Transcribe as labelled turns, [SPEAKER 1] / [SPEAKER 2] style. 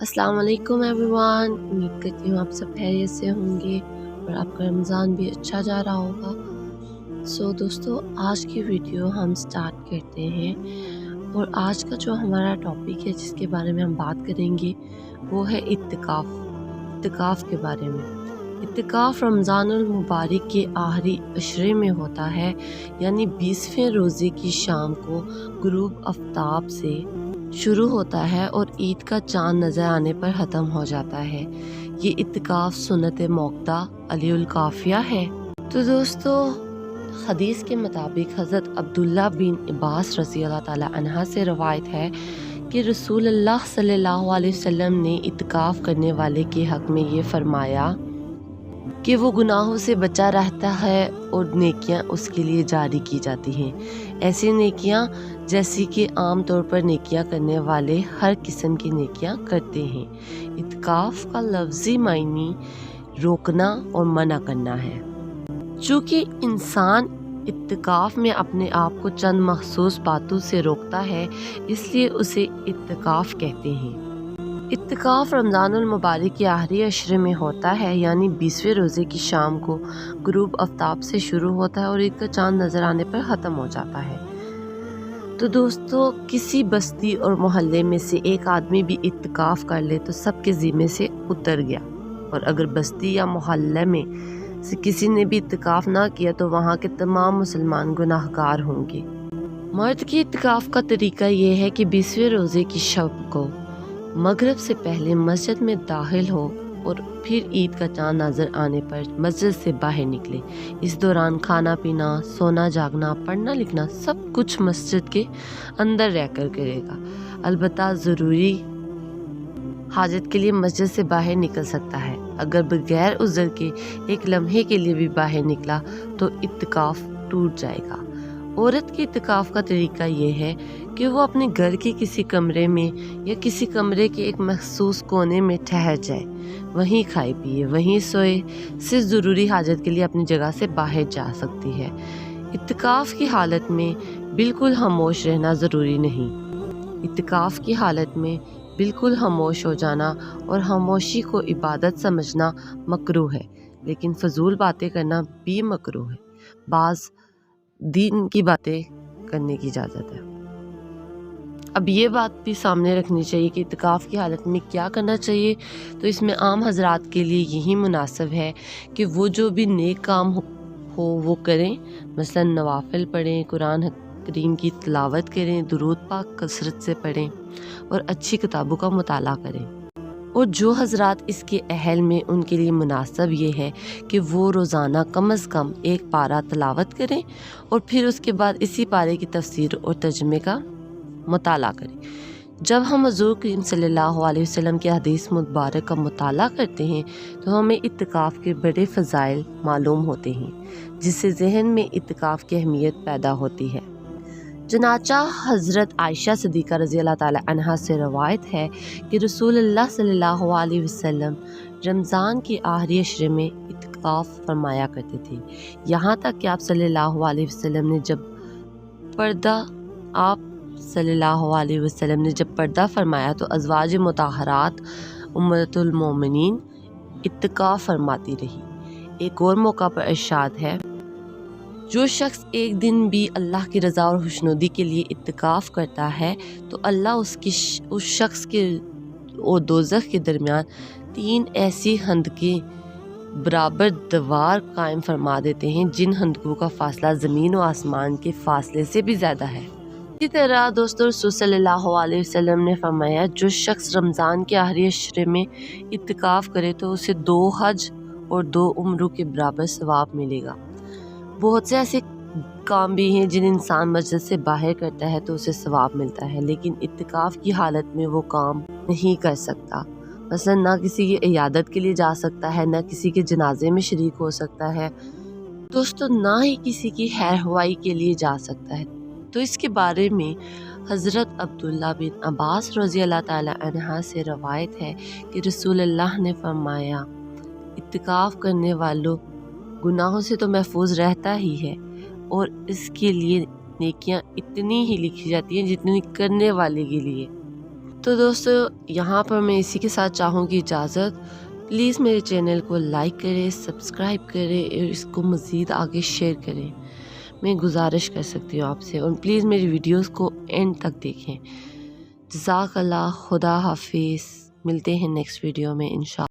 [SPEAKER 1] अस्सलाम वालेकुम एवरीवन। उम्मीद करती हूँ आप सब खैरियत से होंगे और आपका रमज़ान भी अच्छा जा रहा होगा। दोस्तों, आज की वीडियो हम स्टार्ट करते हैं और आज का जो हमारा टॉपिक है जिसके बारे में हम बात करेंगे वो है इत्तिकाफ़ के बारे में। इत्तिकाफ़ रमज़ानुल मुबारक के आखिरी अशरे में होता है, यानी 20वें रोज़े की शाम को गुरूब आफ्ताब से शुरू होता है और ईद का चांद नज़र आने पर ख़त्म हो जाता है। ये इत्तिकाफ़ सुन्नत मौक़दा अलीउल काफ़िया है। तो दोस्तों, हदीस के मुताबिक हज़रत अब्दुल्ला बिन अब्बास रज़ी अल्लाह ताला अन्हा से रवायत है कि रसूलुल्लाह सल्लल्लाहु अलैहि वसल्लम ने इत्तिकाफ़ करने वाले के हक़ में ये फ़रमाया कि वो गुनाहों से बचा रहता है और नेकियां उसके लिए जारी की जाती हैं। ऐसी नेकियां जैसी कि आम तौर पर नेकियां करने वाले हर किस्म की नेकियां करते हैं। इत्तिकाफ़ का लफ्ज़ी मायनी रोकना और मना करना है। चूँकि इंसान इत्तिकाफ़ में अपने आप को चंद मखसूस बातों से रोकता है, इसलिए उसे इत्तिकाफ़ कहते हैं। इत्तिकाफ़ रमज़ानुल मुबारक के आखिरी अशरे में होता है, यानी 20वें रोज़े की शाम को गुरूब आफ्ताब से शुरू होता है और ईद का चांद नज़र आने पर ख़त्म हो जाता है। तो दोस्तों, किसी बस्ती और मोहल्ले में से एक आदमी भी इत्तिकाफ़ कर ले तो सबके ज़िम्मे से उतर गया, और अगर बस्ती या मोहल्ले में से किसी ने भी इत्तिकाफ़ ना किया तो वहाँ के तमाम मुसलमान गुनाहगार होंगे। मर्द की इत्तिकाफ़ का तरीका ये है कि 20वें रोज़े की शब को मगरिब से पहले मस्जिद में दाखिल हो और फिर ईद का चांद नज़र आने पर मस्जिद से बाहर निकले। इस दौरान खाना पीना, सोना जागना, पढ़ना लिखना सब कुछ मस्जिद के अंदर रहकर करेगा। अलबत्ता ज़रूरी हाजत के लिए मस्जिद से बाहर निकल सकता है। अगर बगैर उज़्र के एक लम्हे के लिए भी बाहर निकला तो इत्तिकाफ़ टूट जाएगा। औरत की इत्तिकाफ़ का तरीका ये है कि वो अपने घर के किसी कमरे में या किसी कमरे के एक मखसूस कोने में ठहर जाए, वहीं खाए पिए, वहीं सोए, सिर्फ ज़रूरी हाजत के लिए अपनी जगह से बाहर जा सकती है। इत्तिकाफ़ की हालत में बिल्कुल खामोश रहना ज़रूरी नहीं। इत्तिकाफ़ की हालत में बिल्कुल खामोश हो जाना और खामोशी को इबादत समझना मकरूह है, लेकिन फ़जूल बातें करना भी मकरूह है। बाज़ दीन की बातें करने की इजाज़त है। अब ये बात भी सामने रखनी चाहिए कि इत्तिकाफ़ की हालत में क्या करना चाहिए। तो इसमें आम हजरात के लिए यही मुनासिब है कि वो जो भी नेक काम हो वो करें, मसलन नवाफिल पढ़ें, कुरान करीम की तिलावत करें, दुरूद पाक कसरत से पढ़ें और अच्छी किताबों का मुताला करें। और जो हजरात इसके अहल में, उनके लिए मुनासिब ये है कि वो रोज़ाना कम से कम एक पारा तिलावत करें और फिर उसके बाद इसी पारे की तफसीर और तर्जुमे का मुताला करें। जब हम हुज़ूर करीम सल्लल्लाहु अलैहि वसल्लम के हदीस मुबारक का मुताला करते हैं तो हमें इत्तिकाफ़ के बड़े फ़ज़ाइल मालूम होते हैं, जिससे जहन में इत्तिकाफ़ की अहमियत पैदा होती है। चनाचा हज़रत आयशा सिद्दीक़ा रज़ी अल्लाह ताला अन्हा से रवायत है कि रसूलुल्लाह सल्लल्लाहु अलैहि वसल्लम रमज़ान के आखिरी अशरे में इत्तिकाफ़ फरमाया करते थे। यहाँ तक कि आप सल्लल्लाहु अलैहि वसल्लम ने जब पर्दा फरमाया तो अज़वाज मुताहरात उम्मतुल मोमिनीन इत्तिकाफ़ फरमाती रही। एक और मौका पर इरशाद है, जो शख्स एक दिन भी अल्लाह की रज़ा और खुशनुदी के लिए इत्तिकाफ़ करता है तो अल्लाह उस शख्स के और दोज़ख के दरमियान 3 ऐसी हंदके बराबर दीवार कायम फरमा देते हैं जिन हंदकों का फासला ज़मीन व आसमान के फासले से भी ज़्यादा है। इसी तरह दोस्तों, रसूल सल्लल्लाहु अलैहि वसल्लम ने फरमाया, जो शख्स रमज़ान के आखिरी अशरे में इत्तिकाफ़ करे तो उसे 2 हज और 2 उम्रों के बराबर सवाब मिलेगा। बहुत से ऐसे काम भी हैं जिन इंसान मस्जिद से बाहर करता है तो उसे सवाब मिलता है, लेकिन इत्तिकाफ़ की हालत में वो काम नहीं कर सकता। मसलन ना किसी की इयादत के लिए जा सकता है, ना किसी के जनाजे में शरीक हो सकता है दोस्तों, ना ही किसी की खैर ख्वाही के लिए जा सकता है। तो इसके बारे में हज़रत अब्दुल्ला बिन अब्बास रज़ी अल्लाह ताला अन्हा से रवायत है कि रसूलुल्लाह ने फरमाया, इत्तिकाफ़ करने वालों गुनाहों से तो महफूज रहता ही है और इसके लिए नेकियां इतनी ही लिखी जाती हैं जितनी करने वाले के लिए। تو دوستو یہاں پر میں اسی کے ساتھ چاہوں گی اجازت. پلیز میرے چینل کو لائک کریں، سبسکرائب کریں اور اس کو مزید آگے شیئر کریں. میں گزارش کر سکتی ہوں آپ سے، اور پلیز میری ویڈیوز کو اینڈ تک دیکھیں. جزاک اللہ. خدا حافظ. ملتے ہیں نیکسٹ ویڈیو میں انشاءاللہ.